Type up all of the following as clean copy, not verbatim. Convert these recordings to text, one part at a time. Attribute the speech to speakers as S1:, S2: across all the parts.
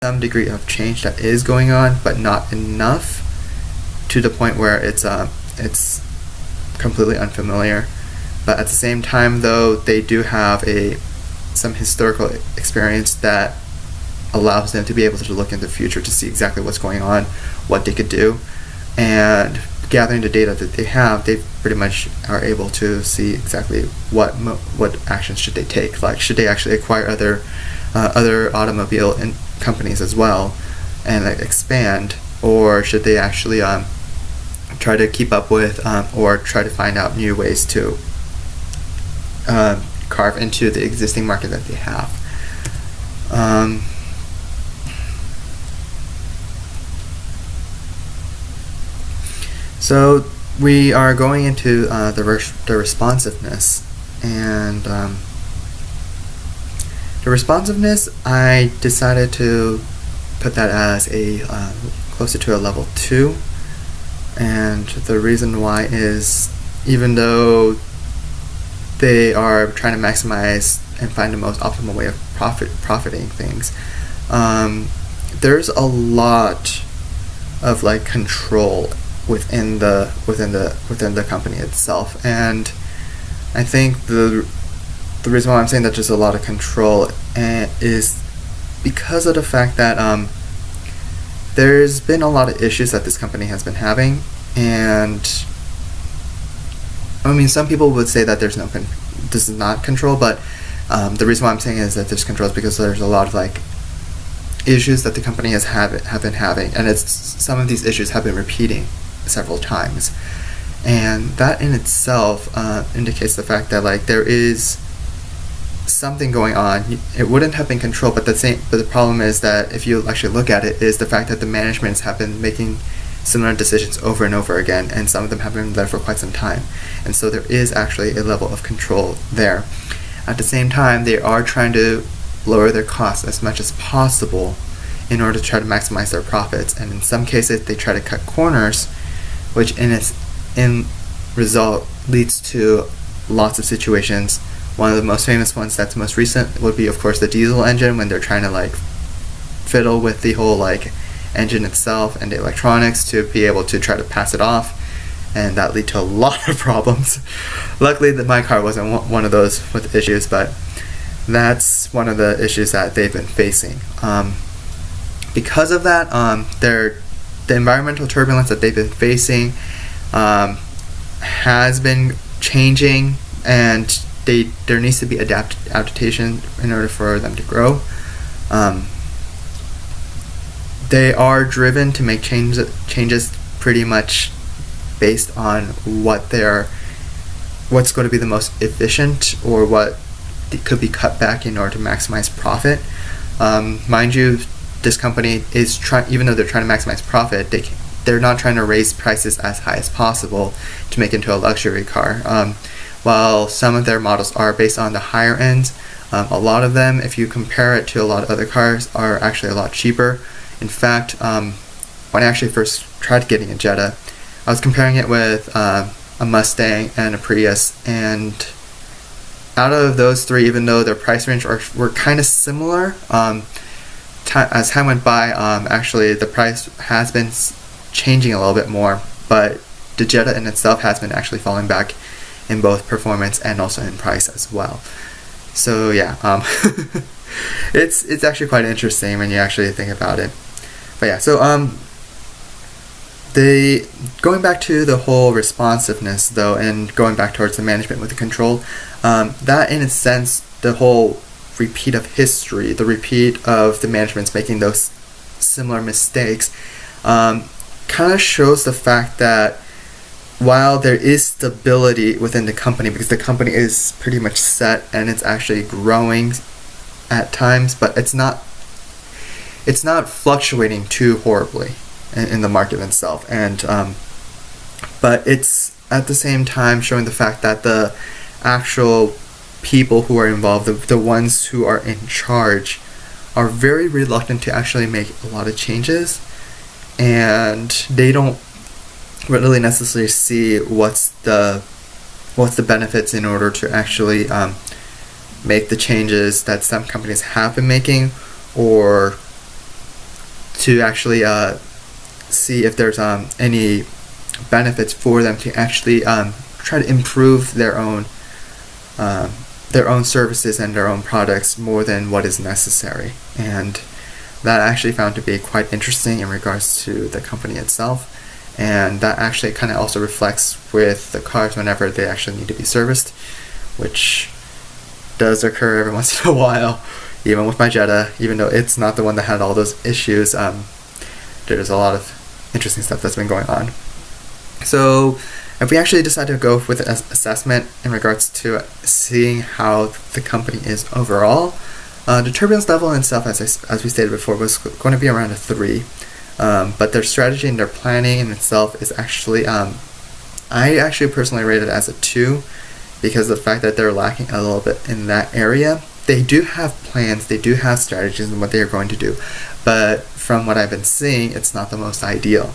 S1: some degree of change that is going on, but not enough to the point where it's completely unfamiliar. But at the same time, though, they do have some historical experience that allows them to be able to look in the future to see exactly what's going on, what they could do, and gathering the data that they have, they pretty much are able to see exactly what actions should they take. Like, should they actually acquire other automobile companies as well and expand, or should they actually try to keep up with or try to find out new ways to carve into the existing market that they have. So we are going into the responsiveness, and the responsiveness, I decided to put that as closer to a level 2, and the reason why is, even though they are trying to maximize and find the most optimal way of profiting things, there's a lot of control within the company itself, and I think the reason why I'm saying that there's a lot of control is because of the fact that there's been a lot of issues that this company has been having, and I mean, some people would say that this is not control, but the reason why I'm saying is that there's control is because there's a lot of issues that the company have been having, and some of these issues have been repeating several times, and that in itself indicates the fact that there is something going on. It wouldn't have been controlled, but the problem is that if you actually look at it, is the fact that the managements have been making similar decisions over and over again, and some of them have been there for quite some time, and so there is actually a level of control there. At the same time, they are trying to lower their costs as much as possible in order to try to maximize their profits, and in some cases they try to cut corners, which in result leads to lots of situations. One of the most famous ones that's most recent would be, of course, the diesel engine, when they're trying to fiddle with the whole engine itself and the electronics to be able to try to pass it off, and that led to a lot of problems. Luckily my car wasn't one of those with issues, but that's one of the issues that they've been facing. Because of that, the environmental turbulence that they've been facing has been changing, and there needs to be adaptation in order for them to grow. They are driven to make changes pretty much based on what's going to be the most efficient, or what could be cut back in order to maximize profit. Mind you, this company is even though they're trying to maximize profit, they're not trying to raise prices as high as possible to make it into a luxury car. While some of their models are based on the higher ends, a lot of them, if you compare it to a lot of other cars, are actually a lot cheaper. In fact, when I actually first tried getting a Jetta, I was comparing it with a Mustang and a Prius, and out of those three, even though their price range were kind of similar, as time went by, actually the price has been changing a little bit more, but the Jetta in itself has been actually falling back in both performance and also in price as well. So yeah, it's actually quite interesting when you actually think about it. But yeah, so going back to the whole responsiveness though, and going back towards the management with the control, that in a sense, the whole repeat of history, the repeat of the managements making those similar mistakes, kind of shows the fact that while there is stability within the company, because the company is pretty much set and it's actually growing at times, but it's not fluctuating too horribly in the market itself, and but it's at the same time showing the fact that the actual people who are involved, the ones who are in charge, are very reluctant to actually make a lot of changes, and they don't really necessarily see what's the benefits in order to actually make the changes that some companies have been making, or to actually see if there's any benefits for them to actually try to improve their own services and their own products more than what is necessary. And that I actually found to be quite interesting in regards to the company itself. And that actually kind of also reflects with the cars whenever they actually need to be serviced, which does occur every once in a while, even with my Jetta, even though it's not the one that had all those issues. There's a lot of interesting stuff that's been going on. So if we actually decide to go with an assessment in regards to seeing how the company is overall, the turbulence level in itself, as we stated before, was going to be around a 3. But their strategy and their planning in itself is actually, I actually personally rate it as a 2, because of the fact that they're lacking a little bit in that area. They do have plans, they do have strategies in what they are going to do, but from what I've been seeing, it's not the most ideal.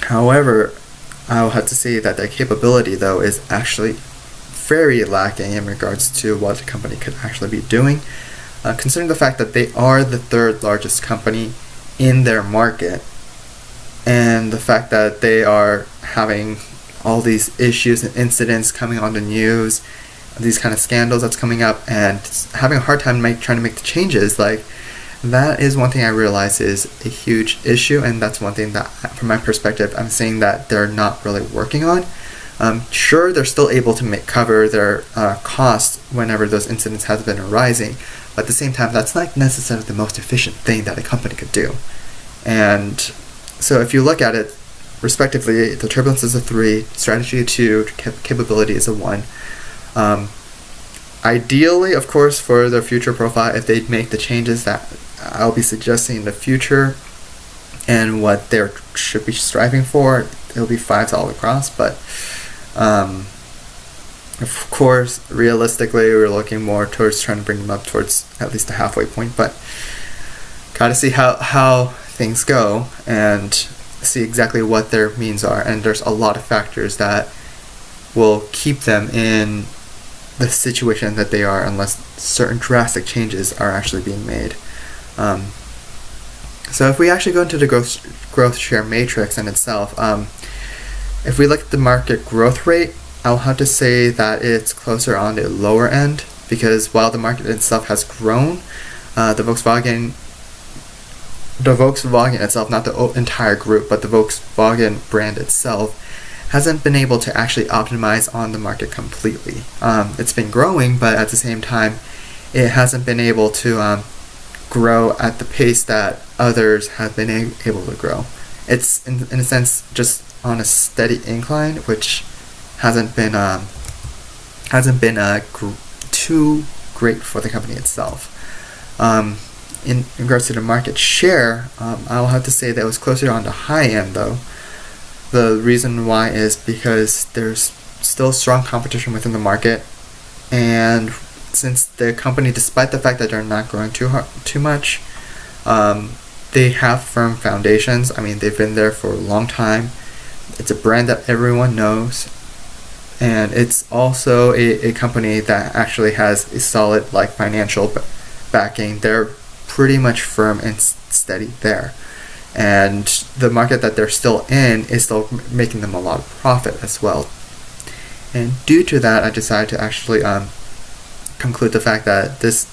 S1: However, I'll have to say that their capability, though, is actually very lacking in regards to what the company could actually be doing, considering the fact that they are the 3rd largest company in their market, and the fact that they are having all these issues and incidents coming on the news, these kind of scandals that's coming up, and having a hard time trying to make the changes. Like, that is one thing I realize is a huge issue, and that's one thing that, from my perspective, I'm saying that they're not really working on. Sure, they're still able to cover their costs whenever those incidents have been arising, but at the same time, that's not necessarily the most efficient thing that a company could do. And so if you look at it, respectively, the turbulence is a 3, strategy a 2, capability is a 1. Ideally, of course, for their future profile, if they make the changes that I'll be suggesting in the future and what they should be striving for, it'll be 5s all across. But of course, realistically, we're looking more towards trying to bring them up towards at least the halfway point. But gotta see how things go and see exactly what their means are. And there's a lot of factors that will keep them in the situation that they are unless certain drastic changes are actually being made. So if we actually go into the growth share matrix in itself, if we look at the market growth rate, I'll have to say that it's closer on the lower end, because while the market itself has grown, the Volkswagen itself, not the entire group, but the Volkswagen brand itself, hasn't been able to actually optimize on the market completely. It's been growing, but at the same time, it hasn't been able to grow at the pace that others have been able to grow. It's in a sense just on a steady incline, which hasn't been too great for the company itself. In regards to the market share, I'll have to say that it was closer on the high end, though. The reason why is because there's still strong competition within the market, and since the company, despite the fact that they're not growing too much, they have firm foundations. I mean, they've been there for a long time. It's a brand that everyone knows, and it's also a company that actually has a solid financial backing. They're pretty much firm and steady there. And the market that they're still in is still making them a lot of profit as well. And due to that, I decided to actually conclude the fact that this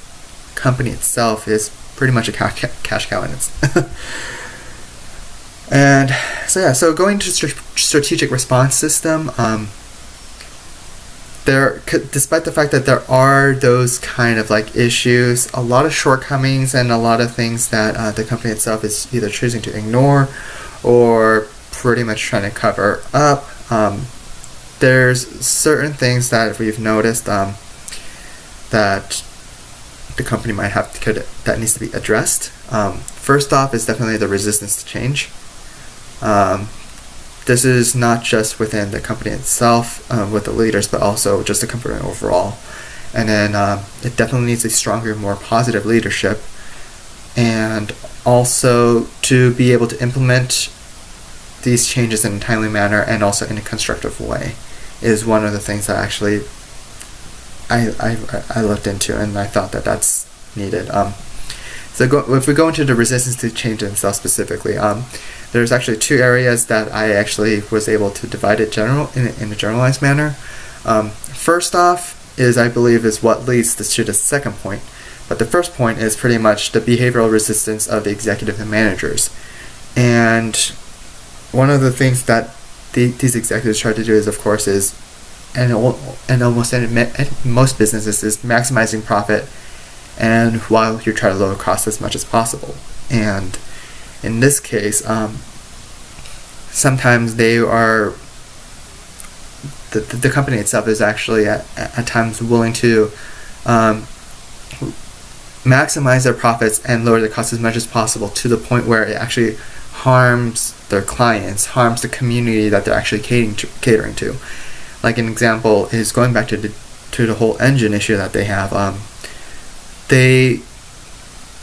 S1: company itself is pretty much a cash cow in its. And so going to strategic response system, despite the fact that there are those kind of issues, a lot of shortcomings and a lot of things that the company itself is either choosing to ignore or pretty much trying to cover up. There's certain things that we've noticed that the company might have that needs to be addressed. First off is definitely the resistance to change. This is not just within the company itself with the leaders, but also just the company overall. And then it definitely needs a stronger, more positive leadership, and also to be able to implement these changes in a timely manner and also in a constructive way is one of the things that actually I looked into, and I thought that that's needed. if we go into the resistance to change itself specifically, there's actually two areas that I actually was able to divide it in a generalized manner. First off is, I believe, is what leads to the second point. But the first point is pretty much the behavioral resistance of the executive and managers. And one of the things that these executives try to do is, of course, and almost in most businesses, is maximizing profit, and while you try to lower costs as much as possible. And in this case, sometimes they are the company itself is actually at times willing to maximize their profits and lower the costs as much as possible, to the point where it actually harms their clients, harms the community that they're actually catering to. Like an example is going back to the whole engine issue that they have. They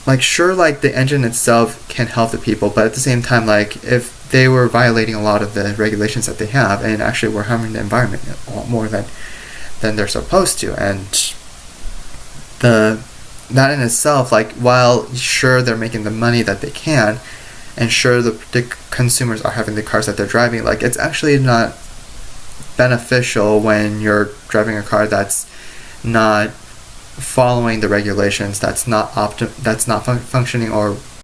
S1: the engine itself can help the people, but at the same time, like, if they were violating a lot of the regulations that they have and actually were harming the environment a lot more than they're supposed to, and that in itself, like, while sure they're making the money that they can, and sure the consumers are having the cars that they're driving, like, it's actually not beneficial when you're driving a car that's not following the regulations, that's not functioning or